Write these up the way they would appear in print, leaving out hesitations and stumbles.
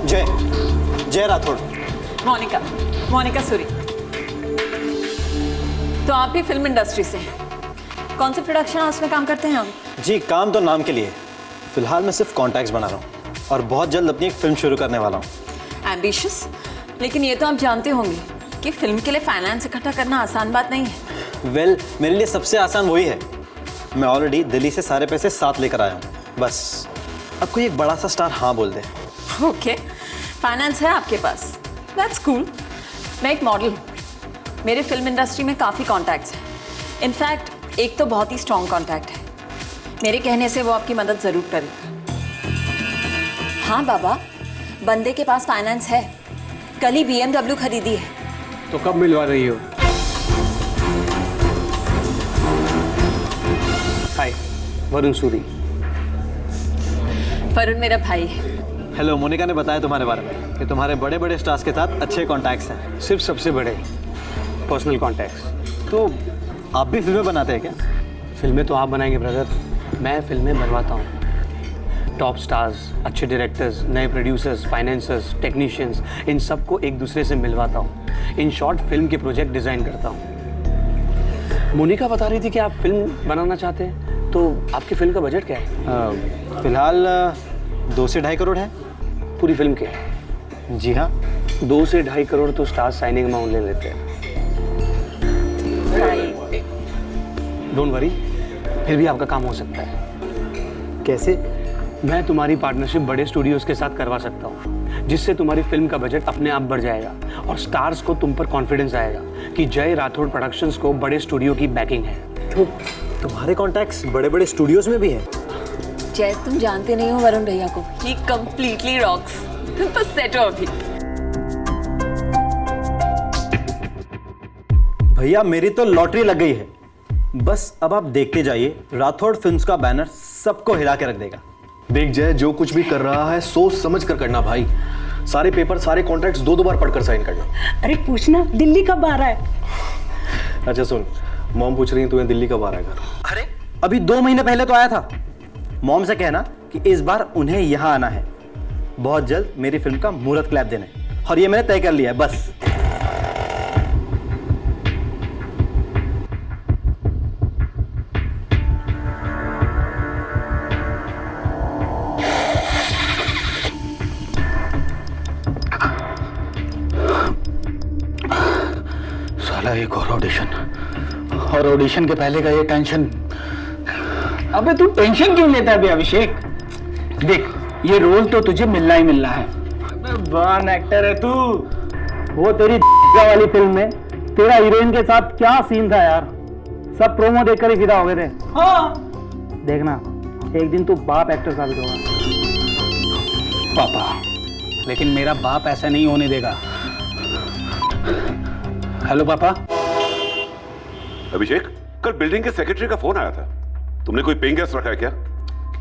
जय जय राठौड़। मोनिका, मोनिका सूरी। तो आप भी फिल्म इंडस्ट्री से हैं। कौन से प्रोडक्शन हाउस में काम करते हैं आप? जी काम तो नाम के लिए, फिलहाल मैं सिर्फ कॉन्टैक्ट्स बना रहा हूँ और बहुत जल्द अपनी एक फिल्म शुरू करने वाला हूँ। एम्बिशियस, लेकिन ये तो आप जानते होंगे कि फिल्म के लिए फाइनेंस इकट्ठा करना आसान बात नहीं है। वेल, मेरे लिए सबसे आसान वही है। मैं ऑलरेडी दिल्ली से सारे पैसे साथ लेकर आया हूँ, बस अब कोई एक बड़ा सा स्टार हाँ बोल दे। ओके, फाइनेंस है आपके पास, दैट्स कूल। मैं एक मॉडल हूँ, मेरे फिल्म इंडस्ट्री में काफ़ी कॉन्टैक्ट्स हैं। इनफैक्ट एक तो बहुत ही स्ट्रॉन्ग कॉन्टैक्ट है, मेरे कहने से वो आपकी मदद ज़रूर करेगा। हाँ बाबा, बंदे के पास फाइनेंस है, कल ही BMW खरीदी है। तो कब मिलवा रही हो? हाय, वरुण सूरी। वरुण मेरा भाई है। हेलो, मोनिका ने बताया तुम्हारे बारे में कि तुम्हारे बड़े बड़े स्टार्स के साथ अच्छे कॉन्टैक्ट्स हैं। सिर्फ सबसे बड़े पर्सनल कॉन्टैक्ट्स। तो आप भी फिल्में बनाते हैं क्या? फिल्में तो आप बनाएंगे ब्रदर, मैं फिल्में बनवाता हूँ। टॉप स्टार्स, अच्छे डायरेक्टर्स, नए प्रोड्यूसर्स, फाइनेंसर्स, टेक्नीशियंस, इन सबको एक दूसरे से मिलवाता हूँ। इन शॉर्ट फिल्म के प्रोजेक्ट डिज़ाइन करता हूँ। मोनिका बता रही थी कि आप फिल्म बनाना चाहते हैं, तो आपकी फिल्म का बजट क्या है? फिलहाल 2 से 2.5 करोड़ है पूरी फिल्म के? जी हाँ। 2 से 2.5 करोड़ तो स्टार साइनिंग अमाउंट ले लेते हैं। डोंट वरी, फिर भी आपका काम हो सकता है। कैसे? मैं तुम्हारी पार्टनरशिप बड़े स्टूडियोज के साथ करवा सकता हूँ, जिससे तुम्हारी फिल्म का बजट अपने आप बढ़ जाएगा और स्टार्स को तुम पर कॉन्फिडेंस आएगा कि जय राठौड़ प्रोडक्शंस को बड़े स्टूडियो की बैकिंग है। तो तुम्हारे कॉन्टैक्ट्स बड़े बड़े स्टूडियोज में भी हैं? जय, तुम जानते नहीं हो वरुण भैया को, ही कंप्लीटली रॉक्स। तुम तो सेट हो अभी। भैया मेरी तो लॉटरी लग गई है, बस अब आप देखते जाइए, राठौड़ फिल्म्स का बैनर सबको हिला के रख देगा। देख जय, जो कुछ भी कर रहा है सोच समझ कर करना भाई। सारे पेपर, सारे कॉन्ट्रैक्ट्स 2 बार पढ़कर साइन करना। अरे पूछना दिल्ली कब आ रहा है? अच्छा सुन, मॉम पूछ रही है तुम्हें दिल्ली कब आ रहा है घर। अरे अभी 2 महीने पहले तो आया था। मॉम से कहना कि इस बार उन्हें यहाँ आना है, बहुत जल्द मेरी फिल्म का मुहूर्त क्लैप देना है, और ये मैंने तय कर लिया है बस। साला एक और ऑडिशन, और ऑडिशन के पहले का ये टेंशन। अबे तू टेंशन क्यों लेता है बे अभिषेक? देख, ये रोल तो तुझे मिलना ही मिलना है। अबे बॉर्न एक्टर है तू। वो तेरी वाली फिल्म में तेरा हीरोइन के साथ क्या सीन था यार, सब प्रोमो देखकर ही फिदा हो गए थे। हाँ देखना एक दिन तू बाप एक्टर साबित होगा। पापा, लेकिन मेरा बाप ऐसा नहीं होने देगा। हेलो पापा। अभिषेक, कल बिल्डिंग के सेक्रेटरी का फोन आया था, तुमने कोई पेइंग गेस्ट रखा है क्या?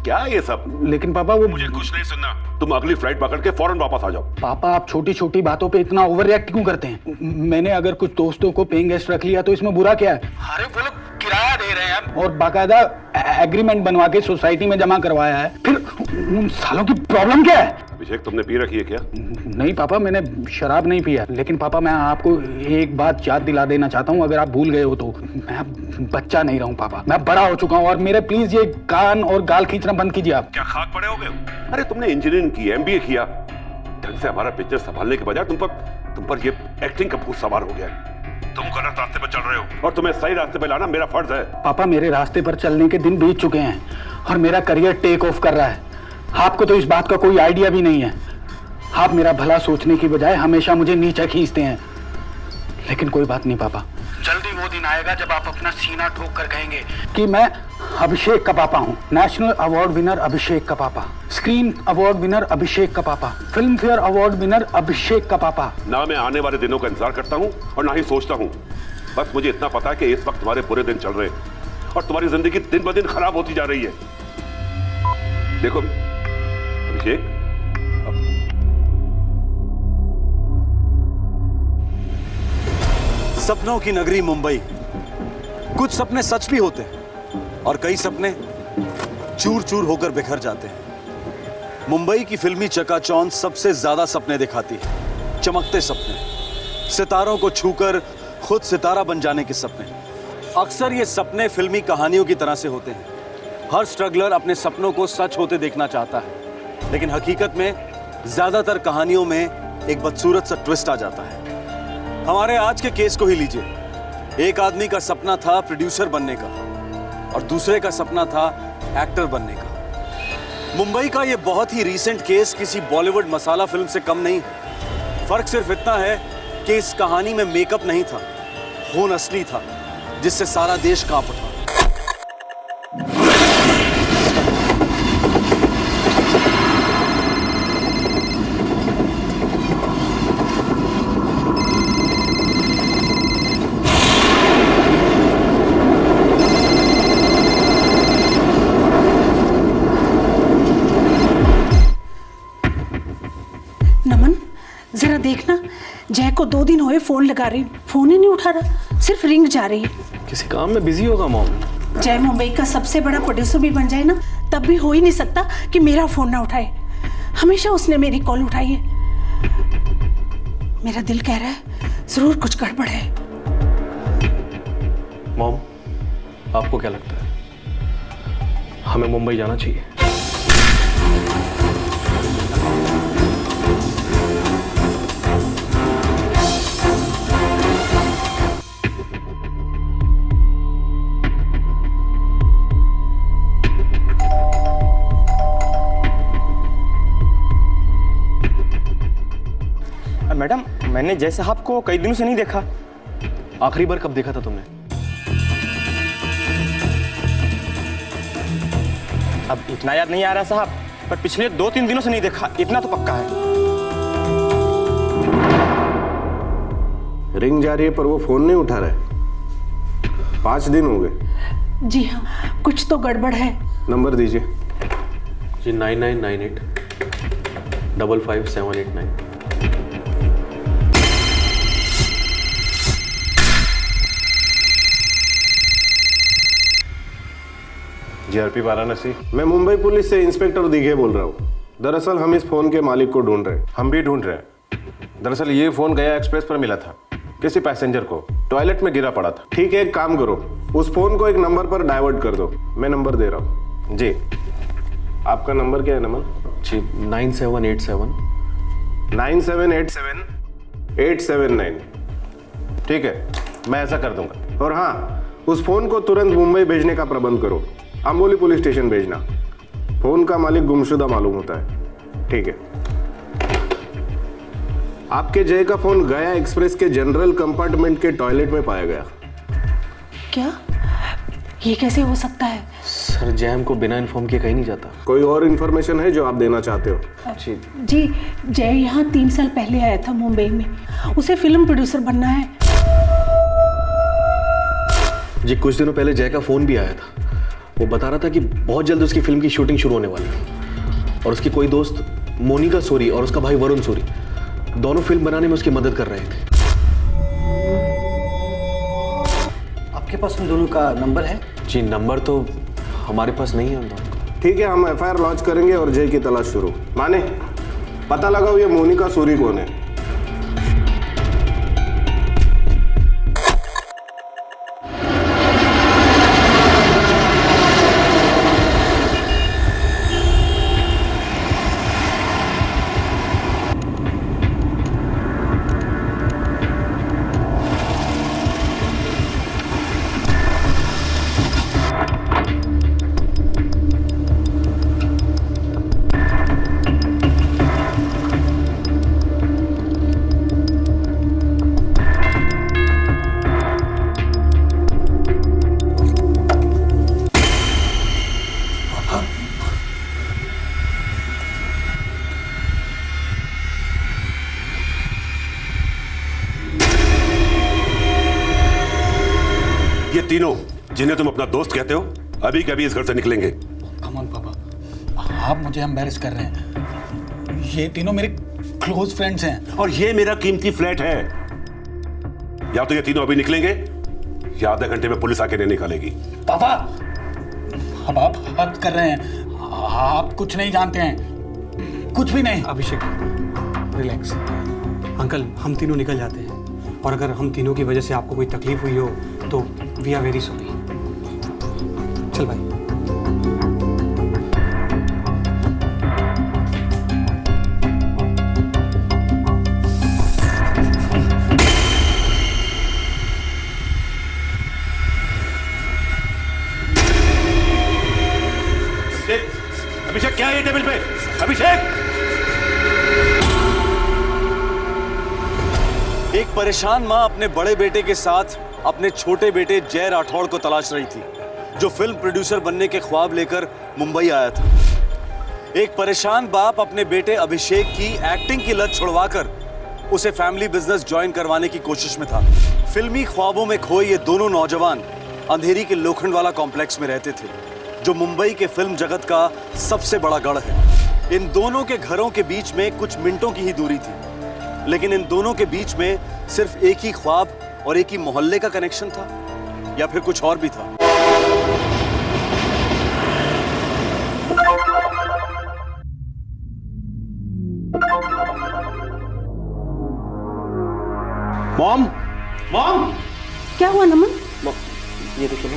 क्या ये सब? लेकिन पापा वो मुझे कुछ नहीं सुनना, तुम अगली फ्लाइट पकड़ के फौरन वापस आ जाओ। पापा, आप छोटी छोटी बातों पे इतना ओवर रिएक्ट क्यों करते हैं? मैंने अगर कुछ दोस्तों को पेइंग गेस्ट रख लिया तो इसमें बुरा क्या है? अरे वो लोग किराया दे रहे हैं और बाकायदा एग्रीमेंट बनवा के सोसाइटी में जमा करवाया है, फिर उन सालों की प्रॉब्लम क्या है? अभिषेक, तुमने पी रखी है क्या? नहीं पापा, मैंने शराब नहीं पिया, लेकिन पापा मैं आपको एक बात याद दिला देना चाहता हूँ, अगर आप भूल गए हो तो। मैं अब बच्चा नहीं रहूं पापा, मैं बड़ा हो चुका हूँ, और मेरे प्लीज ये कान और गाल खींचना बंद कीजिए आप। क्या खाक पड़े हो गए? अरे तुमने इंजीनियरिंग की, MBA किया, ढंग से हमारा बिजनेस संभालने के बजाय तुम पर ये एक्टिंग का भूत सवार हो गया है। तुम गलत रास्ते पर चल रहे हो और तुम्हें सही रास्ते पर लाना मेरा फर्ज है। पापा, मेरे रास्ते पर चलने के दिन बीत चुके हैं और मेरा करियर टेक ऑफ कर रहा है। आपको तो इस बात का कोई आइडिया भी नहीं है। आप मेरा भला सोचने की बजाय हमेशा मुझे नीचे खींचते हैं। लेकिन कोई बात नहीं पापा, जल्दी वो दिन आएगा जब आप अपना सीना ठोक कर कहेंगे कि मैं अभिषेक का पापा हूँ। नेशनल अवार्ड विनर अभिषेक का पापा, स्क्रीन अवार्ड विनर अभिषेक का पापा, फिल्म फेयर अवार्ड विनर अभिषेक का पापा। ना मैं आने वाले दिनों का इंतजार करता हूँ और ना ही सोचता हूँ। बस मुझे इतना पता है कि इस वक्त तुम्हारे बुरे दिन चल रहे हैं और तुम्हारी जिंदगी दिन ब दिन खराब होती जा रही है। देखो अभिषेक, सपनों की नगरी मुंबई, कुछ सपने सच भी होते हैं और कई सपने चूर चूर होकर बिखर जाते हैं। मुंबई की फिल्मी चकाचौंध सबसे ज्यादा सपने दिखाती है, चमकते सपने, सितारों को छूकर खुद सितारा बन जाने के सपने। अक्सर ये सपने फिल्मी कहानियों की तरह से होते हैं। हर स्ट्रगलर अपने सपनों को सच होते देखना चाहता है, लेकिन हकीकत में ज्यादातर कहानियों में एक बदसूरत सा ट्विस्ट आ जाता है। हमारे आज के केस को ही लीजिए। एक आदमी का सपना था प्रोड्यूसर बनने का और दूसरे का सपना था एक्टर बनने का। मुंबई का ये बहुत ही रीसेंट केस किसी बॉलीवुड मसाला फिल्म से कम नहीं है। फर्क सिर्फ इतना है कि इस कहानी में मेकअप नहीं था, खून असली था, जिससे सारा देश कांप उठा। नमन, जरा देखना, जय को 2 दिन हुए फोन लगा रही, फोन ही नहीं उठा रहा, सिर्फ रिंग जा रही है। किसी काम में बिजी होगा मॉम। जय मुंबई का सबसे बड़ा प्रोड्यूसर भी बन जाए ना, तब भी हो ही नहीं सकता कि मेरा फोन ना उठाए। हमेशा उसने मेरी कॉल उठाई है। मेरा दिल कह रहा है जरूर कुछ गड़बड़ है। मॉम, आपको क्या लगता है हमें मुंबई जाना चाहिए? मैडम, मैंने जय साहब को कई दिनों से नहीं देखा। आखिरी बार कब देखा था तुमने? अब इतना याद नहीं आ रहा साहब, पर पिछले 2-3 दिनों से नहीं देखा, इतना तो पक्का है। रिंग जा रही है पर वो फोन नहीं उठा रहा है। 5 दिन हो गए। जी हाँ, कुछ तो गड़बड़ है। नंबर दीजिए जी। 9998 55789। जीआरपी वाराणसी। मैं मुंबई पुलिस से इंस्पेक्टर दिघे बोल रहा हूँ। दरअसल हम इस फोन के मालिक को ढूंढ रहे हैं। हम भी ढूंढ रहे हैं। दरअसल ये फोन गया एक्सप्रेस पर मिला था, किसी पैसेंजर को, टॉयलेट में गिरा पड़ा था। ठीक है, एक काम करो, उस फोन को एक नंबर पर डाइवर्ट कर दो। मैं नंबर दे रहा हूँ। जी। आपका नंबर क्या है नमन? जी 9787 9787 879। ठीक है, मैं ऐसा कर दूंगा। और हाँ, उस फोन को तुरंत मुंबई भेजने का प्रबंध करो। अम्बोली पुलिस स्टेशन भेजना। फोन का मालिक गुमशुदा मालूम होता है। ठीक है। आपके जय का फोन गया एक्सप्रेस के जनरल कंपार्टमेंट के टॉयलेट में पाया गया। क्या? ये कैसे हो सकता है? सर, जय हमको बिना इन्फॉर्म किए कहीं नहीं जाता। कोई और इन्फॉर्मेशन है जो आप देना चाहते हो? जी, जय यहाँ 3 साल पहले आया था मुंबई में। उसे फिल्म प्रोड्यूसर बनना है। जी, कुछ दिनों पहले जय का फोन भी आया था। वो बता रहा था कि बहुत जल्द उसकी फिल्म की शूटिंग शुरू होने वाली है और उसकी कोई दोस्त मोनिका सूरी और उसका भाई वरुण सूरी दोनों फिल्म बनाने में उसकी मदद कर रहे थे। आपके पास उन दोनों का नंबर है? जी, नंबर तो हमारे पास नहीं है उन दोनों का। ठीक है, हम एफआईआर लॉन्च करेंगे और जय की तलाश शुरू। माने पता लगाओ ये मोनिका सूरी कौन है। ये तीनों जिन्हें तुम अपना दोस्त कहते हो अभी कभी इस घर से निकलेंगे। कम ऑन पापा, आप मुझे एम्बैरेस कर रहे हैं। ये तीनों मेरे क्लोज फ्रेंड्स हैं। और ये मेरा कीमती फ्लैट है। या तो ये तीनों अभी निकलेंगे या आधे घंटे में पुलिस आके नहीं निकालेगी। पापा, अब आप हद कर रहे हैं। आप कुछ नहीं जानते हैं। कुछ भी नहीं। अभिषेक रिलैक्स। अंकल हम तीनों निकल जाते हैं, और अगर हम तीनों की वजह से आपको कोई तकलीफ हुई हो तो वी आर वेरी सॉरी। चल भाई। अभिषेक क्या है ये टेबल पे? अभिषेक! एक परेशान मां अपने बड़े बेटे के साथ अपने छोटे बेटे जय राठौड़ को तलाश रही थी, जो फिल्म प्रोड्यूसर बनने के ख्वाब लेकर मुंबई आया था। एक परेशान बाप अपने बेटे अभिषेक की एक्टिंग की लत छुड़वाकर उसे फैमिली बिजनेस ज्वाइन करवाने की कोशिश में था। फिल्मी ख्वाबों में खोए ये दोनों नौजवान अंधेरी के लोखंडवाला कॉम्प्लेक्स में रहते थे, जो मुंबई के फिल्म जगत का सबसे बड़ा गढ़ है। इन दोनों के घरों के बीच में कुछ मिनटों की ही दूरी थी, लेकिन इन दोनों के बीच में सिर्फ एक ही ख्वाब और एक ही मोहल्ले का कनेक्शन था, या फिर कुछ और भी था। मॉम, मॉम, क्या हुआ नमन? ये देखो ना।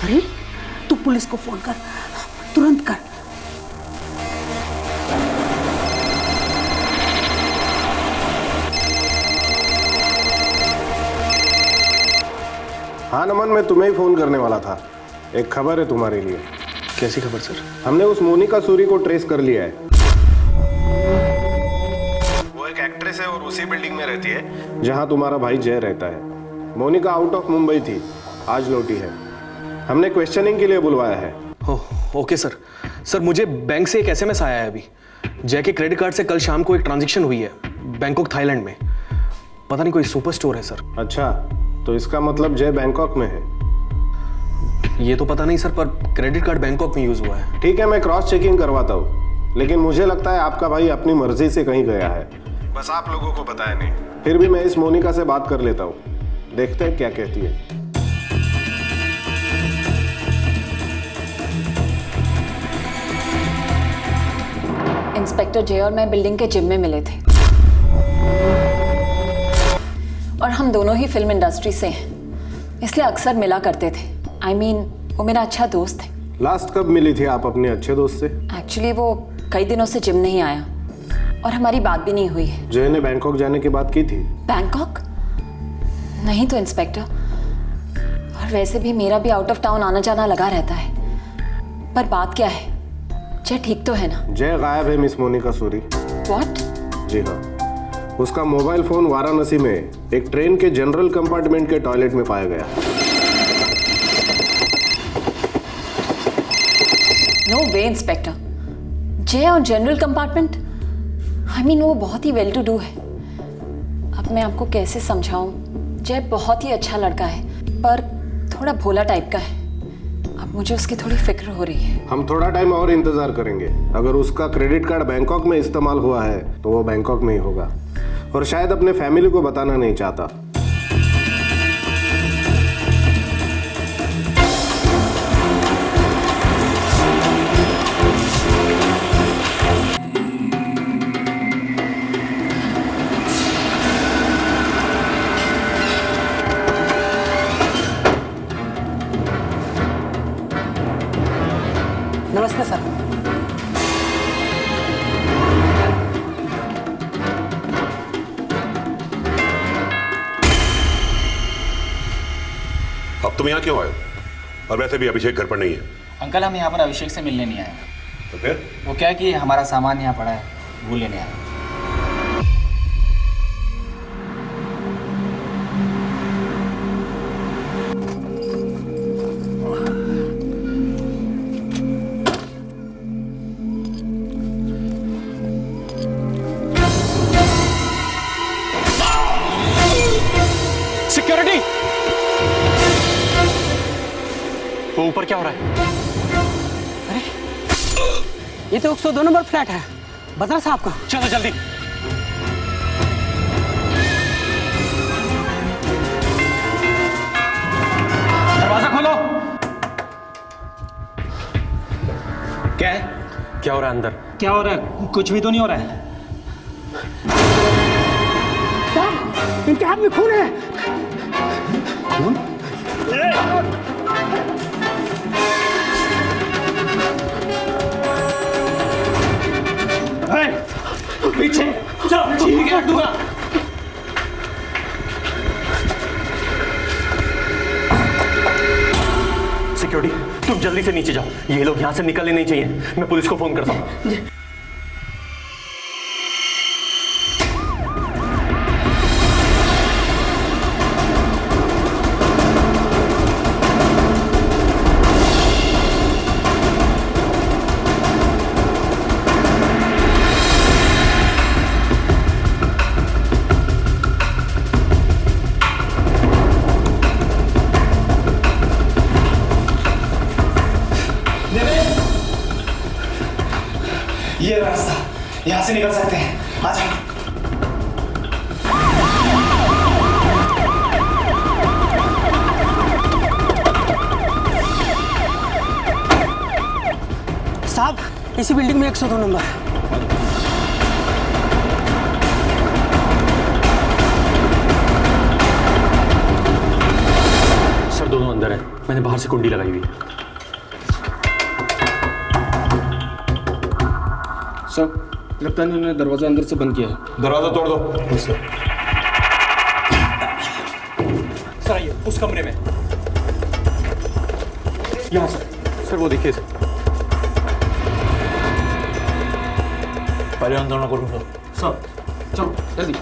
अरे तू पुलिस को फोन कर, तुरंत कर। हाँ नमन, मैं तुम्हें ही फोन करने वाला था। एक खबर है तुम्हारे लिए। कैसी खबर सर? हमने उस मोनिका सूरी को ट्रेस कर लिया है। वो एक एक्ट्रेस है और उसी बिल्डिंग में रहती है जहां तुम्हारा भाई जय रहता है। मोनिका आउट ऑफ मुंबई थी, आज लौटी है। हमने क्वेश्चनिंग के लिए बुलवाया है। Okay sir. सर मुझे बैंक से एक एसएमएस आया है अभी। जय के क्रेडिट कार्ड से कल शाम को एक ट्रांजैक्शन हुई है बैंकॉक थाईलैंड में। पता नहीं कोई सुपर स्टोर है सर। अच्छा, तो इसका मतलब जय बैंकॉक में है। ये तो पता नहीं सर, पर क्रेडिट कार्ड बैंकॉक में यूज हुआ है। ठीक है, मैं क्रॉस चेकिंग करवाता हूँ, लेकिन मुझे लगता है आपका भाई अपनी मर्जी से कहीं गया है, बस आप लोगों को बताया नहीं। फिर भी मैं इस मोनिका से बात कर लेता हूँ, देखते हैं क्या कहती है। इंस्पेक्टर जय और मैं बिल्डिंग के जिम में मिले थे, और हम दोनों ही फिल्म इंडस्ट्री से हैं, इसलिए अक्सर मिला करते थे। I mean, वो मेरा अच्छा दोस्त है। लास्ट कब मिली थी आप अपने अच्छे दोस्त से? एक्चुअली वो कई दिनों से जिम नहीं आया, और हमारी बात भी नहीं हुई है। जय ने बैंकॉक जाने की बात की थी? बैंकॉक? नहीं तो इंस्पेक्टर, और वैसे भी मेरा भी आउट ऑफ टाउन आना जाना लगा रहता है। पर बात क्या है, जय ठीक तो है ना? जय गायब है मिस मोनिका सूरी। What? जी हाँ, उसका मोबाइल फोन वाराणसी में एक ट्रेन के जनरल कंपार्टमेंट के टॉयलेट में पाया गया। नो वे इंस्पेक्टर, जय और जनरल कंपार्टमेंट, आई मीन वो बहुत ही वेल टू डू है। अब मैं आपको कैसे समझाऊं, जय बहुत ही अच्छा लड़का है, पर थोड़ा भोला टाइप का है। अब मुझे उसकी थोड़ी फिक्र हो रही है। हम थोड़ा टाइम और इंतजार करेंगे। अगर उसका क्रेडिट कार्ड बैंकॉक में इस्तेमाल हुआ है तो वो बैंकॉक में ही होगा, और शायद अपने फैमिली को बताना नहीं चाहता। नमस्ते सर। अब तुम यहाँ क्यों आए? और वैसे भी अभिषेक घर पर नहीं है। अंकल हम यहाँ पर अभिषेक से मिलने नहीं आए। तो फिर? वो क्या है कि हमारा सामान यहाँ पड़ा है, वो लेने आए। सिक्योरिटी! वो ऊपर क्या हो रहा है? अरे ये तो 102 नंबर फ्लैट है, बदरा साहब का। चलो जल्दी। दरवाजा खोलो। क्या है? क्या हो रहा है अंदर? क्या हो रहा है? कुछ भी तो नहीं हो रहा है। साहब, इनके हाथ में खून है। खून? पीछे चल, चीर के रख दूंगा। सिक्योरिटी, तुम जल्दी से नीचे जाओ। ये लोग यहाँ से निकलने नहीं चाहिए। मैं पुलिस को फोन करता हूँ। ये रास्ता, यहाँ से निकल सकते हैं। आ जाओ। साहब, इसी बिल्डिंग में 102 नंबर। सर, दोनों अंदर है। मैंने बाहर से कुंडी लगाई हुई है। सर, लगता है इन्होंने दरवाजा अंदर से बंद किया है। दरवाजा तोड़ दो। सर आइए, उस कमरे में। यहाँ सर वो देखिए सर। पहले उन दोनों को ढूंढो। सर चलो जल्दी।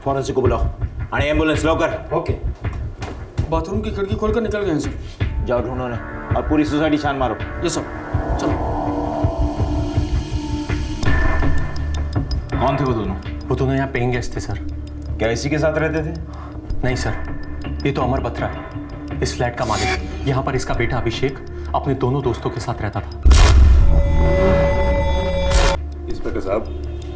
फॉरेंसिक को बुलाओ और एम्बुलेंस लवकर। ओके। बाथरूम की खिड़की खोलकर निकल गए हैं सर। जाओ ढूंढो ना और पूरी सोसाइटी छान मारो। ये सब चलो। कौन थे वो दोनों? वो दोनों यहाँ पेइंग गेस्ट थे सर। क्या इसी के साथ रहते थे? नहीं सर, ये तो अमर बत्रा है, इस फ्लैट का मालिक। यहाँ पर इसका बेटा अभिषेक अपने दोनों दोस्तों के साथ रहता था। इंस्पेक्टर साहब,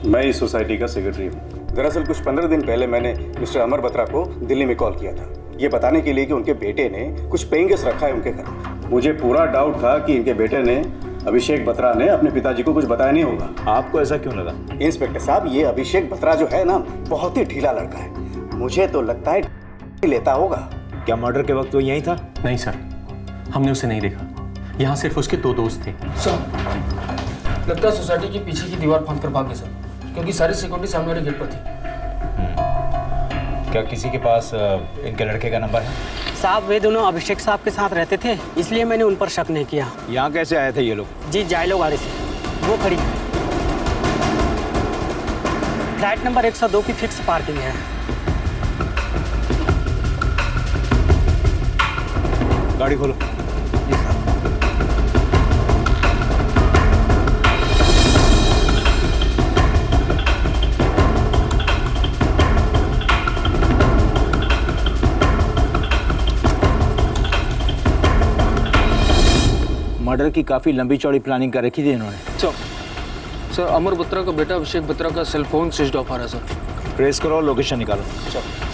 मैं इस सोसाइटी का सेक्रेटरी हूँ। दरअसल कुछ 15 दिन पहले मैंने मिस्टर अमर बत्रा को दिल्ली में कॉल किया था, ये बताने के लिए कि उनके बेटे ने कुछ पेइंग गेस्ट रखा है उनके घर में। मुझे पूरा डाउट था कि इनके बेटे ने, अभिषेक बत्रा ने, अपने पिताजी को कुछ बताया नहीं होगा। आपको ऐसा क्यों लगा? इंस्पेक्टर साहब, ये अभिषेक बत्रा जो है ना, बहुत ही ढीला लड़का है। मुझे तो लगता है लेता होगा। क्या मर्डर के वक्त वो यहीं था? नहीं सर, हमने उसे नहीं देखा। यहाँ सिर्फ उसके 2 दोस्त थे। सर, लगता है सोसाइटी के पीछे की दीवार फांद कर भागे सर, क्योंकि सारी सिक्योरिटी सामने वाले गेट पर थी। क्या किसी के पास इनके लड़के का नंबर है? साहब, वे दोनों अभिषेक साहब के साथ रहते थे, इसलिए मैंने उन पर शक नहीं किया। यहाँ कैसे आए थे ये लोग? जी, जायलो गाड़ी से। वो खड़ी फ्लैट नंबर 102 की फिक्स पार्किंग है। गाड़ी खोलो। मर्डर की काफी लंबी चौड़ी प्लानिंग कर रखी थी इन्होंने। सर, अमर बत्रा का बेटा अभिषेक बत्रा का सेल फोन स्विच ऑफ आ रहा है सर। ट्रेस करो, लोकेशन निकालो।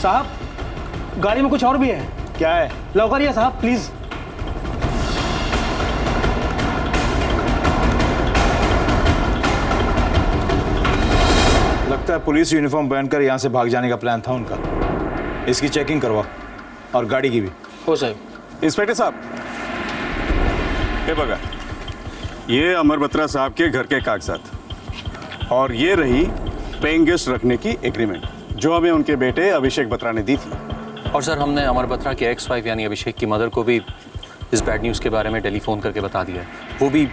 साहब, गाड़ी में कुछ और भी है। क्या है? लौकरिए साहब प्लीज। लगता है पुलिस यूनिफॉर्म पहनकर यहाँ से भाग जाने का प्लान था उनका। इसकी चेकिंग करवाओ और गाड़ी की भी। हो साहब। इंस्पेक्टर साहब, ये बगा, ये अमर बत्रा साहब के घर के कागजात और ये रही पेइंग गेस्ट रखने की एग्रीमेंट जो हमें उनके बेटे अभिषेक बत्रा ने दी थी। और सर, हमने अमर बत्रा के एक्स वाइफ यानी अभिषेक की मदर को भी इस बैड न्यूज़ के बारे में टेलीफोन करके बता दिया है। वो भी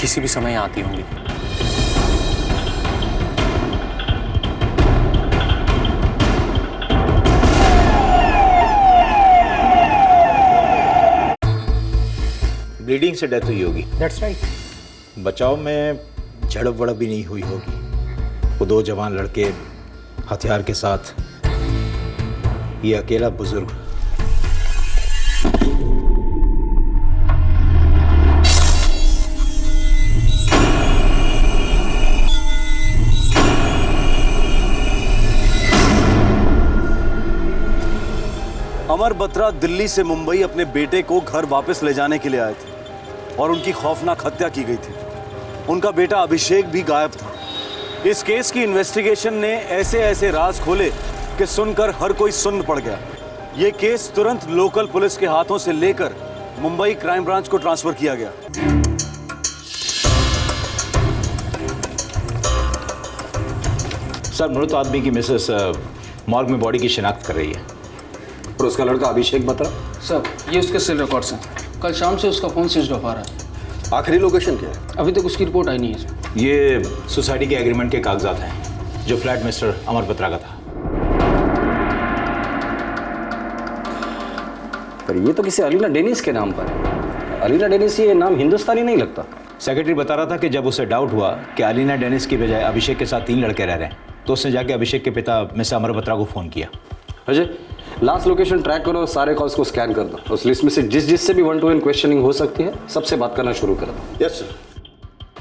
किसी भी समय आती होंगी। ब्लीडिंग से डेथ हुई होगी। That's right. बचाव में झड़प वड़प भी नहीं हुई होगी। वो 2 जवान लड़के हथियार के साथ, ये अकेला बुजुर्ग। अमर बत्रा दिल्ली से मुंबई अपने बेटे को घर वापस ले जाने के लिए आए थे और उनकी खौफनाक हत्या की गई थी। उनका बेटा अभिषेक भी गायब था। इस केस की इन्वेस्टिगेशन ने ऐसे ऐसे राज खोले कि सुनकर हर कोई सुन्न पड़ गया। ये केस तुरंत लोकल पुलिस के हाथों से लेकर मुंबई क्राइम ब्रांच को ट्रांसफर किया गया। सर, मृत आदमी की मिसेस मॉर्ग में बॉडी की शिनाख्त कर रही है। और उसका लड़का अभिषेक बत्रा? सर, ये उसके सेल रिकॉर्ड्स हैं। कल शाम से उसका फ़ोन स्विच ऑफ आ रहा है। आखिरी लोकेशन क्या है? अभी तक उसकी रिपोर्ट आई नहीं है सर। ये सोसाइटी के एग्रीमेंट के कागजात हैं जो फ्लैट मिस्टर अमर बत्रा का था। पर ये तो किसी अलीना डेनिस के नाम पर है। अलीना डेनिस, ये नाम हिंदुस्तानी नहीं लगता। सेक्रेटरी बता रहा था कि जब उसे डाउट हुआ कि अलीना डेनिस की बजाय अभिषेक के साथ 3 लड़के रह रहे हैं, तो उसने जाके अभिषेक के पिता मिस्टर अमर बत्रा को फ़ोन किया। अजय, लास्ट लोकेशन ट्रैक करो और सारे कॉल्स को स्कैन कर दो। उस लिस्ट में से जिससे भी 1-to-1 क्वेश्चनिंग हो सकती है, सबसे बात करना शुरू कर दो। Yes sir.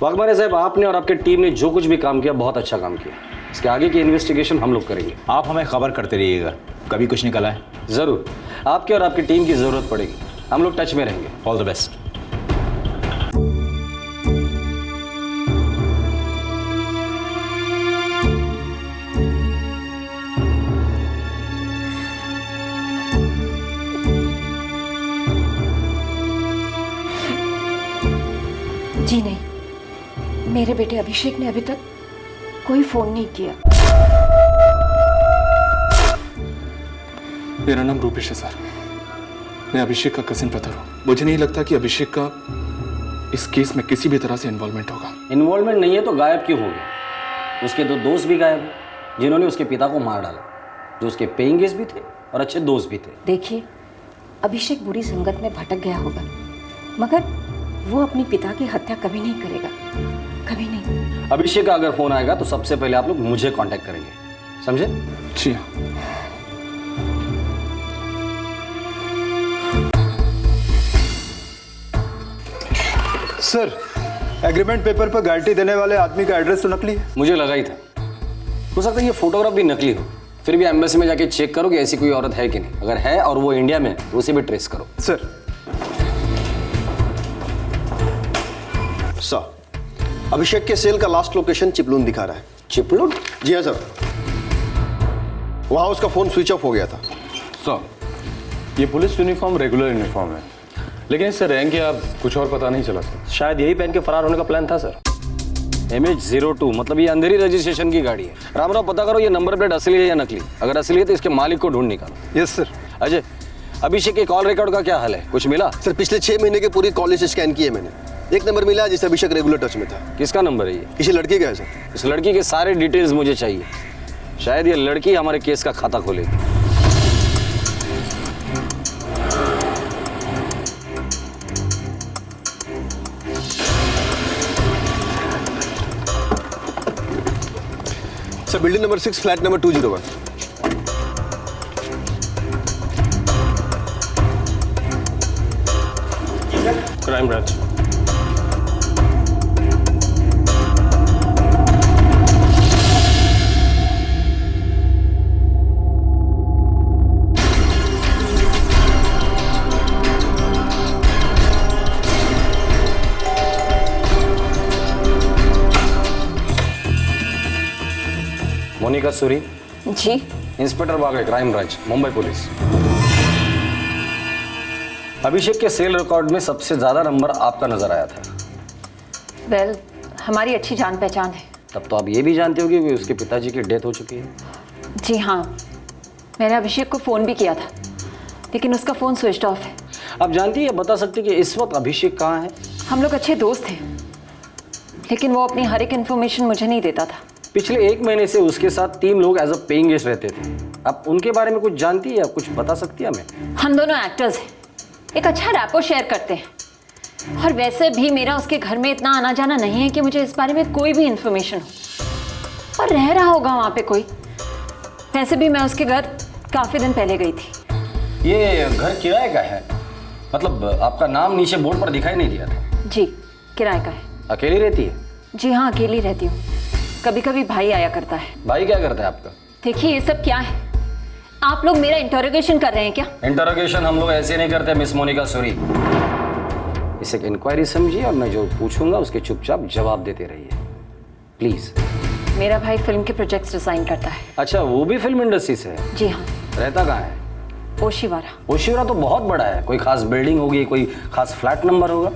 वाघमारे साहब, आपने और आपके टीम ने जो कुछ भी काम किया, बहुत अच्छा काम किया। इसके आगे की इन्वेस्टिगेशन हम लोग करेंगे। आप हमें खबर करते रहिएगा, कभी कुछ निकल आए। ज़रूर, आपके और आपकी टीम की ज़रूरत पड़ेगी। हम लोग टच में रहेंगे। All the best. जी नहीं, मेरे बेटे अभिषेक ने अभी तक कोई फोन नहीं किया। मेरा नाम रूपेश है सर। मैं अभिषेक का कजिन ब्रदर हूँ। मुझे नहीं लगता कि अभिषेक का इस केस में किसी भी तरह से इन्वॉल्वमेंट होगा। इन्वॉल्वमेंट नहीं है तो गायब क्यों हो गया? उसके 2 दोस्त भी गायब हैं, जिन्होंने उसके पिता को मार डाला, जो उसके पेइंग गेस्ट भी थे और अच्छे दोस्त भी थे। देखिए, अभिषेक बुरी संगत में भटक गया होगा, मगर वो अपने पिता की हत्या कभी नहीं करेगा, कभी नहीं। अभिषेक का अगर फोन आएगा तो सबसे पहले आप लोग मुझे कांटेक्ट करेंगे, समझे? जी। सर, एग्रीमेंट पेपर पर गारंटी देने वाले आदमी का एड्रेस तो नकली है। मुझे लगा ही था। हो सकता है ये फोटोग्राफ भी नकली हो। फिर भी एम्बेसी में जाके चेक करो कि ऐसी कोई औरत है कि नहीं। अगर है और वो इंडिया में, तो उसे भी ट्रेस करो। सर, अभिषेक के सेल का लास्ट लोकेशन चिपलून दिखा रहा है। चिपलून? जी हाँ सर, वहां उसका फोन स्विच ऑफ हो गया था। सर, ये पुलिस यूनिफॉर्म रेगुलर यूनिफॉर्म है, लेकिन इससे रैंक या कुछ और पता नहीं चला सर। शायद यही पहन के फरार होने का प्लान था सर। MH02, मतलब ये अंधेरी रजिस्ट्रेशन की गाड़ी है। रामराव, पता करो ये नंबर प्लेट असली है या नकली। अगर असली है तो इसके मालिक को ढूंढ निकालो। Yes sir. अजय, अभिषेक के कॉल रिकॉर्ड का क्या हाल है? कुछ मिला? सर, पिछले 6 महीने के पूरी कॉल लिस्ट स्कैन किए मैंने। एक नंबर मिला जिससे अभिषेक रेगुलर टच में था। किसका नंबर है ये? किसी लड़की का है सर। इस लड़की के सारे डिटेल्स मुझे चाहिए। शायद ये लड़की हमारे केस का खाता खोलेगी। Sir, building number 6, flat number 201। Crime branch. Monika Suri. जी। Inspector Bagde, crime branch, Mumbai police. Abhishek के सेल रिकॉर्ड में सबसे ज्यादा नंबर आपका नजर आया था। वेल, हमारी अच्छी जान पहचान है। तब तो आप ये भी जानते होगे कि उसके पिताजी की डेथ हो चुकी है। जी हाँ, मैंने अभिषेक को फ़ोन भी किया था, लेकिन उसका फ़ोन स्विच ऑफ है। आप जानती है, बता सकते कि इस वक्त अभिषेक कहाँ है? हम लोग अच्छे दोस्त हैं, लेकिन वो अपनी हर एक इन्फॉर्मेशन मुझे नहीं देता था। पिछले 1 महीने से उसके साथ 3 लोग एज अ पेइंग गेस्ट रहते थे। आप उनके बारे में कुछ जानती है या कुछ बता सकती है हमें? हम दोनों एक्टर्स हैं, एक अच्छा रैपो शेयर करते हैं, और वैसे भी मेरा उसके घर में इतना आना जाना नहीं है कि मुझे इस बारे में कोई भी इन्फॉर्मेशन हो। और रह रहा होगा वहाँ पे कोई। वैसे भी मैं उसके घर काफ़ी दिन पहले गई थी। ये घर किराए का है? मतलब आपका नाम नीचे बोर्ड पर दिखाई नहीं दिया था? जी, किराए का है। अकेली रहती है? जी हाँ, अकेली रहती हूँ। कभी कभी भाई आया करता है। भाई क्या करता है आपका? देखिए ये सब क्या है? आप लोग मेरा इंटरोगेशन कर रहे हैं क्या? इंटरोगेशन हम लोग ऐसे नहीं करते मिस मोनिका सूरी। इसे एक इंक्वायरी समझिए और मैं जो पूछूंगा उसके चुपचाप जवाब देते रहिए प्लीज। मेरा भाई फिल्म के प्रोजेक्ट्स डिजाइन करता है। अच्छा, वो भी फिल्म इंडस्ट्री से है? जी हाँ। रहता कहाँ है? ओशिवारा। ओशिवारा तो बहुत बड़ा है, कोई खास बिल्डिंग होगी, कोई खास फ्लैट नंबर होगा?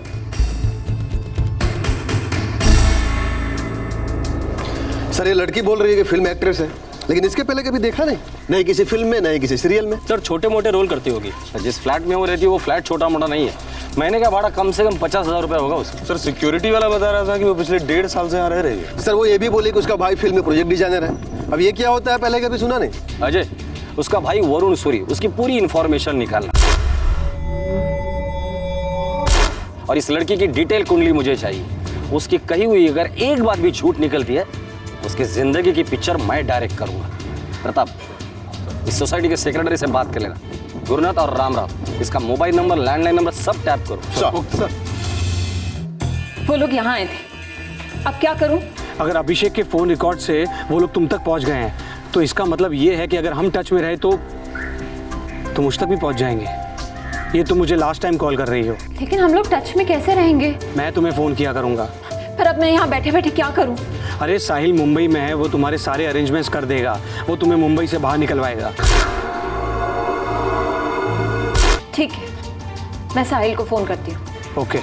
सर ये लड़की बोल रही है कि फिल्म एक्ट्रेस है, लेकिन इसके पहले कभी देखा नहीं, नहीं किसी फिल्म में, नहीं किसी सीरियल में। सर छोटे मोटे रोल करती होगी। जिस फ्लैट में वो रहती है वो फ्लैट छोटा मोटा नहीं है। महीने का भाड़ा कम से कम 50,000 रुपये होगा उसका। सर सिक्योरिटी वाला बता रहा था कि वो पिछले 1.5 साल से यहाँ रह रही है। सर वो ये भी बोले कि उसका भाई फिल्म में प्रोजेक्ट डिजाइनर है। अब ये क्या होता है पहले कभी सुना नहीं। अजय, उसका भाई वरुण सूरी, उसकी पूरी इंफॉर्मेशन निकालना और इस लड़की की डिटेल कुंडली मुझे चाहिए। उसकी कही हुई अगर एक बात भी झूठ निकलती है उसकी जिंदगी की पिक्चर मैं डायरेक्ट करूंगा। प्रताप, इस सोसाइटी के सेक्रेटरी से बात कर लेना, गुरुनाथ और रामराव, इसका मोबाइल नंबर, लैंडलाइन नंबर सब टैप करो। सर वो लोग यहाँ आए थे, अब क्या करूं? अगर अभिषेक के फोन रिकॉर्ड से वो लोग तुम तक पहुंच गए हैं तो इसका मतलब ये है कि अगर हम टच में रहे तो मुझ तक भी पहुंच जाएंगे। ये तुम मुझे लास्ट टाइम कॉल कर रही हो। लेकिन हम लोग टच में कैसे रहेंगे? मैं तुम्हें फोन किया करूंगा। पर अब मैं यहाँ बैठे बैठे क्या करूं? अरे साहिल मुंबई में है, वो तुम्हारे सारे अरेंजमेंट्स कर देगा, वो तुम्हें मुंबई से बाहर निकलवाएगा। ठीक है, मैं साहिल को फोन करती हूँ। ओके।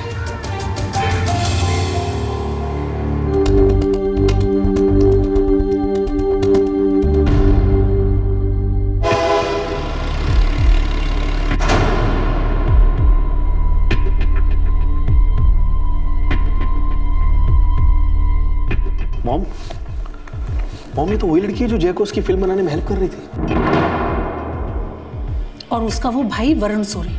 मॉम ये तो वही लड़की है जो जय को उसकी फिल्म बनाने में हेल्प कर रही थी। और उसका वो भाई वरुण सूरी।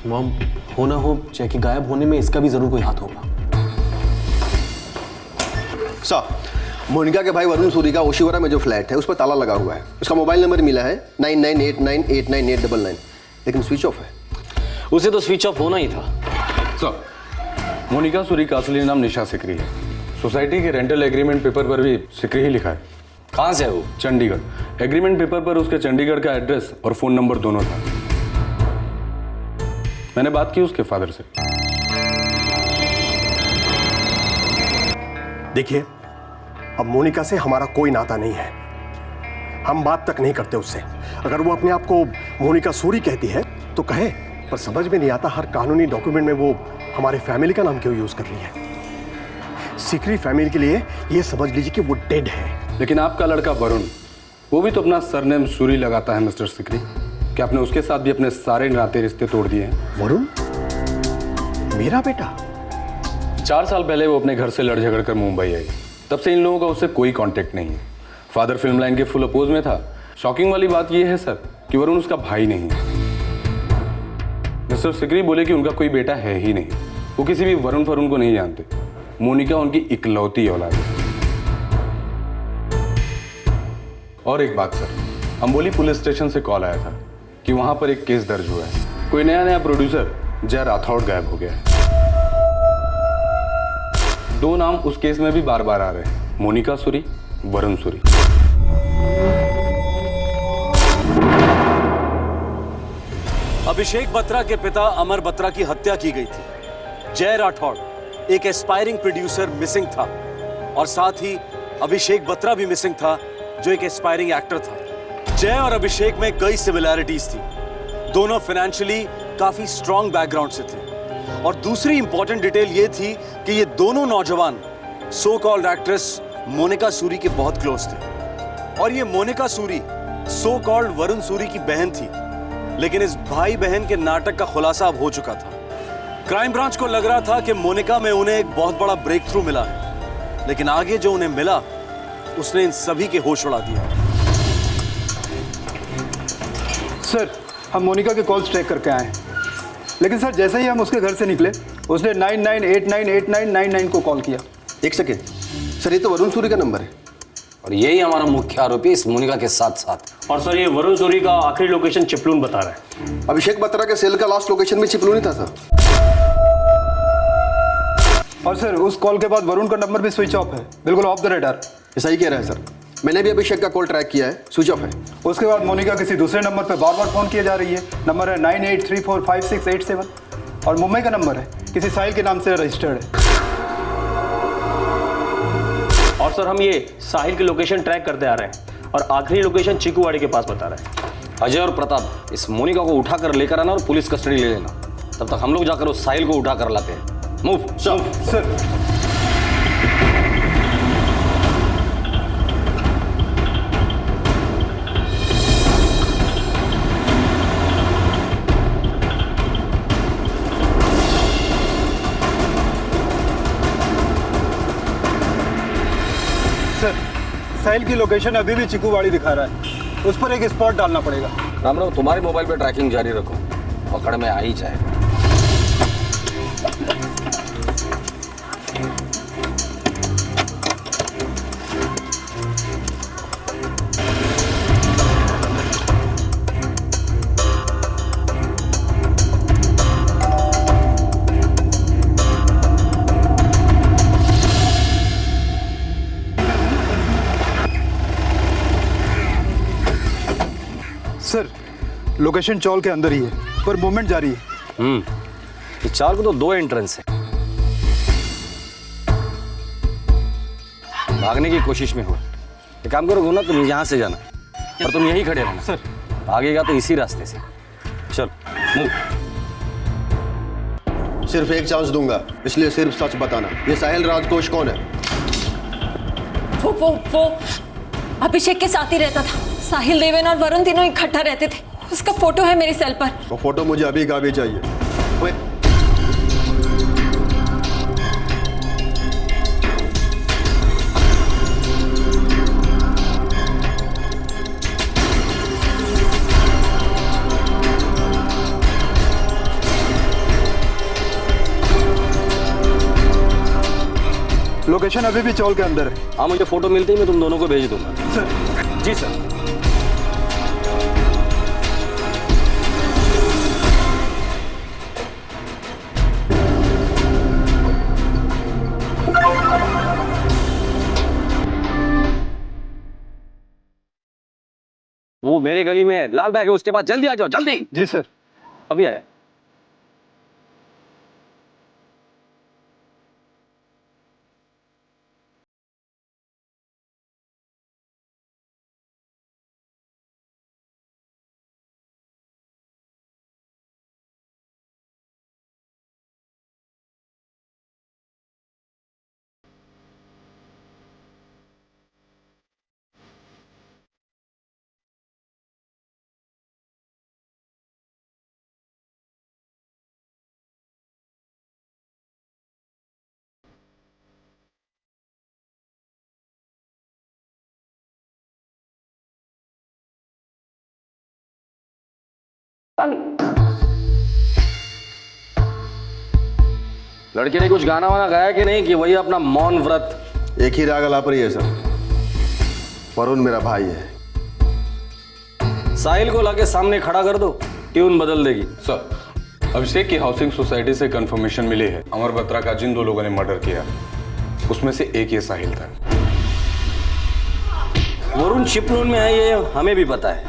मॉम, हो ना हो जय के गायब होने में इसका भी जरूर कोई हाथ होगा। सर, मोनिका के भाई वरुण सूरी का ओशिवारा में जो फ्लैट है उस पर ताला लगा हुआ है। उसका मोबाइल नंबर मिला है 9989899899, लेकिन स्विच ऑफ है। उसे तो स्विच ऑफ होना ही था। सर, मोनिका सूरी का असली नाम निशा सिकरी है। सोसाइटी के रेंटल एग्रीमेंट पेपर पर भी सिकरी ही लिखा है। कहाँ से है वो? चंडीगढ़। एग्रीमेंट पेपर पर उसके चंडीगढ़ का एड्रेस और फोन नंबर दोनों था। मैंने बात की उसके फादर से। देखिए, अब मोनिका से हमारा कोई नाता नहीं है, हम बात तक नहीं करते उससे। अगर वो अपने आप को मोनिका सूरी कहती है तो कहे, पर समझ में नहीं आता हर कानूनी डॉक्यूमेंट में वो हमारे फैमिली का नाम क्यों यूज कर रही है। सिकरी फैमिली के लिए ये समझ लीजिए कि वो डेड है। लेकिन आपका लड़का वरुण, वो भी तो अपना सरनेम सूरी लगाता है मिस्टर सिकरी। क्या आपने उसके साथ भी अपने सारे नाते रिश्ते तोड़ दिए हैं? वरुण मेरा बेटा? 4 साल पहले वो अपने घर से लड़ झगड़ कर मुंबई आई। तब से इन लोगों का उससे कोई कांटेक्ट नहीं है। फादर फिल्म लाइन के फुल अपोज में था। शॉकिंग वाली बात यह है सर कि वरुण उसका भाई नहीं है। मिस्टर सिकरी बोले कि उनका कोई बेटा है ही नहीं। वो किसी भी वरुण फरुण को नहीं जानते। मोनिका उनकी इकलौती औलाद है। और एक बात सर, अंबोली पुलिस स्टेशन से कॉल आया था कि वहां पर एक केस दर्ज हुआ है। कोई नया प्रोड्यूसर जय राठौड़ गायब हो गया है। 2 नाम उस केस में भी बार बार आ रहे हैं, मोनिका सूरी, वरुण सूरी। अभिषेक बत्रा के पिता अमर बत्रा की हत्या की गई थी। जय राठौड़ एक एस्पायरिंग प्रोड्यूसर मिसिंग था और साथ ही अभिषेक बत्रा भी मिसिंग था जो एक एस्पायरिंग एक्टर था। जय और अभिषेक में कई सिमिलैरिटीज थी। दोनों फाइनेंशियली काफी स्ट्रॉन्ग बैकग्राउंड से थे। और दूसरी इंपॉर्टेंट डिटेल ये थी कि ये दोनों नौजवान so called actress Monika Suri के बहुत क्लोज थे। और ये मोनिका सूरी सो कॉल्ड वरुण सूरी की बहन थी। लेकिन इस भाई बहन के नाटक का खुलासा अब हो चुका था। क्राइम ब्रांच को लग रहा था कि मोनिका में उन्हें एक बहुत बड़ा ब्रेक थ्रू मिला है, लेकिन आगे जो उन्हें मिला उसने इन सभी के होश उड़ा दिया। सर, हम मोनिका के कॉल्स ट्रैक करके आए हैं, लेकिन सर जैसे ही हम उसके घर से निकले उसने 99898999 को कॉल किया। एक सेकेंड सर, ये तो वरुण सूरी का नंबर है। और यही हमारा मुख्य आरोपी इस मोनिका के साथ साथ। और सर ये वरुण सूरी का आखिरी लोकेशन चिपलून बता रहा है। अभिषेक बत्रा के सेल का लास्ट लोकेशन भी चिपलून ही था सर। और सर उस कॉल के बाद वरुण का नंबर भी स्विच ऑफ है, बिल्कुल ऑफ द रेडार। ऐसा ही कह रहा है सर, मैंने भी अभिषेक का कॉल ट्रैक किया है, स्विच ऑफ है। उसके बाद मोनिका किसी दूसरे नंबर पर बार बार फोन किए जा रही है। नंबर है 98345687 और मुंबई का नंबर है, किसी साहिल के नाम से रजिस्टर्ड है। और सर हम ये साहिल की लोकेशन ट्रैक करते आ रहे हैं और आखिरी लोकेशन चीकूवाड़ी के पास बता रहे हैं। अजय और प्रताप इस मोनिका को उठाकर लेकर आना और पुलिस कस्टडी ले लेना। तब तक हम लोग जाकर उस साहिल को उठाकर लाते हैं। Move sir. साहिल की लोकेशन अभी भी चिकूवाड़ी दिखा रहा है, उस पर एक स्पॉट डालना पड़ेगा। राम राम, तुम्हारे मोबाइल पे ट्रैकिंग जारी रखो, पकड़ में आ ही जाएगा। सर लोकेशन चौल के अंदर ही है, पर मूवमेंट जारी है। इस चाल को तो 2 एंट्रेंस है। भागने की कोशिश में हो। एक काम करोगे ना, तुम यहाँ से जाना और तुम यहीं खड़े रहना। सर भागेगा तो इसी रास्ते से। चल मूव। सिर्फ एक चांस दूंगा, इसलिए सिर्फ सच बताना। ये साहिल राजकोष कौन है? वो अभिषेक के साथ ही रहता था। साहिल, देवेन और वरुण तीनों इकट्ठा रहते थे। उसका फोटो है मेरे सेल पर। वो फोटो मुझे अभी का अभी चाहिए। लोकेशन अभी भी चौल के अंदर है। हाँ, मुझे फोटो मिलती ही मैं तुम दोनों को भेज दूंगा। सर। जी सर। वो मेरे गली में लाल बैग है, उसके पास जल्दी आ जाओ, जल्दी। जी सर। अभी आया। लड़के ने कुछ गाना वाना गाया कि नहीं, कि वही अपना मौन व्रत? एक ही राग अलाप रही है सर। वरुण मेरा भाई है। साहिल को लाके सामने खड़ा कर दो, ट्यून बदल देगी। सर, अभिषेक की हाउसिंग सोसाइटी से कंफर्मेशन मिली है अमर बत्रा का जिन 2 लोगों ने मर्डर किया उसमें से एक ये साहिल था। वरुण चिपलून में है, ये हमें भी पता है।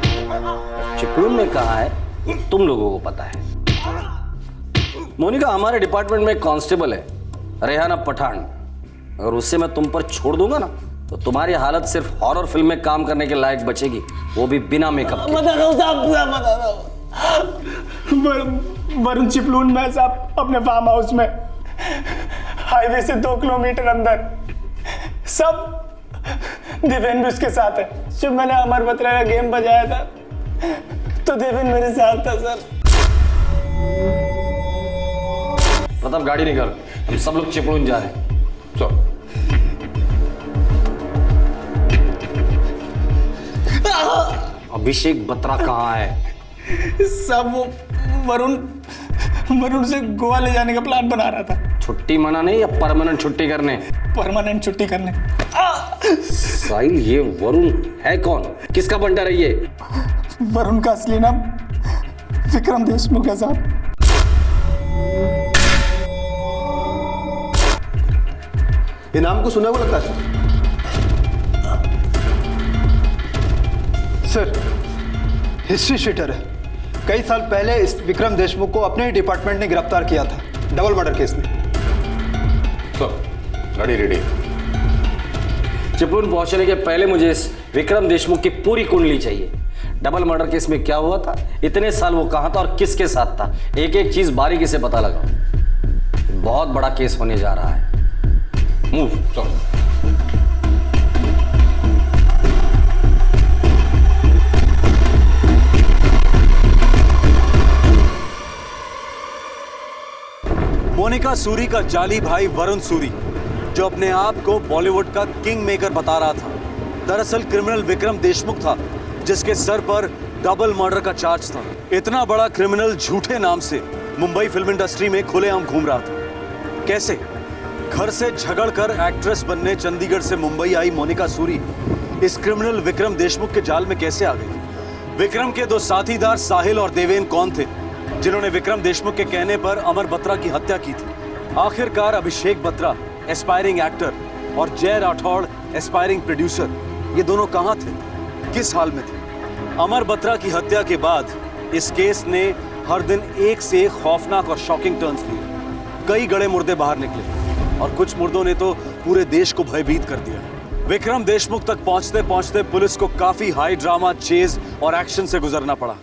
चिपलून में कहाँ है तुम लोगों को पता है। मोनिका हमारे डिपार्टमेंट में एक कांस्टेबल है, रेहाना पठान। अगर उससे मैं तुम पर छोड़ दूंगा ना, तो तुम्हारी हालत सिर्फ हॉरर फिल्म में काम करने के लायक बचेगी, वो भी बिना मेकअप के। वरुण चिपलून में साहब, अपने फार्म हाउस में, हाईवे से 2 किलोमीटर अंदर। सब देवेन भी उसके साथ है। जब मैंने अमर बत्रा का गेम बजाया था तो देवेन मेरे साथ था सर। प्रताप गाड़ी निकाल, हम सब लोग चिपलून जा रहे हैं। चलो। अभिषेक बत्रा कहाँ है? सब वो वरुण वरुण से गोवा ले जाने का प्लान बना रहा था। छुट्टी मनाने या परमानेंट छुट्टी करने? परमानेंट छुट्टी करने। साहिल, ये वरुण है कौन? किसका बंडर है ये? वरुण का असली नाम विक्रम देशमुख है साहब। ये नाम को सुना हुआ लगता है सर। हिस्ट्री शीटर है। कई साल पहले इस विक्रम देशमुख को अपने ही डिपार्टमेंट ने गिरफ्तार किया था डबल मर्डर केस में। गाड़ी रेडी। चिपलून पहुंचने के पहले मुझे इस विक्रम देशमुख की पूरी कुंडली चाहिए। डबल मर्डर केस में क्या हुआ था, इतने साल वो कहां था और किसके साथ था, एक एक चीज बारीकी से पता लगाओ। बहुत बड़ा केस होने जा रहा है। मूव। मोनिका सूरी का जाली भाई वरुण सूरी, जो अपने आप को बॉलीवुड का किंग मेकर बता रहा था, दरअसल क्रिमिनल विक्रम देशमुख था, जिसके सर पर डबल मर्डर का चार्ज था। इतना बड़ा क्रिमिनल झूठे नाम से मुंबई फिल्म इंडस्ट्री में खुलेआम घूम रहा था। कैसे? घर से झगड़कर एक्ट्रेस बनने चंडीगढ़ से मुंबई आई मोनिका सूरी इस क्रिमिनल विक्रम देशमुख के जाल में कैसे आ गई? विक्रम के दो साथीदार साहिल और देवेन कौन थे, जिन्होंने विक्रम देशमुख के कहने पर अमर बत्रा की हत्या की थी? आखिरकार अभिषेक बत्रा, एस्पायरिंग एक्टर, और जय राठौड़, एस्पायरिंग प्रोड्यूसर, ये दोनों कहां थे, किस हाल में थे? अमर बत्रा की हत्या के बाद इस केस ने हर दिन एक से एक खौफनाक और शॉकिंग टर्न्स लिए। कई गड़े मुर्दे बाहर निकले और कुछ मुर्दों ने तो पूरे देश को भयभीत कर दिया। विक्रम देशमुख तक पहुंचते पहुंचते पुलिस को काफी हाई ड्रामा, चेज और एक्शन से गुजरना पड़ा।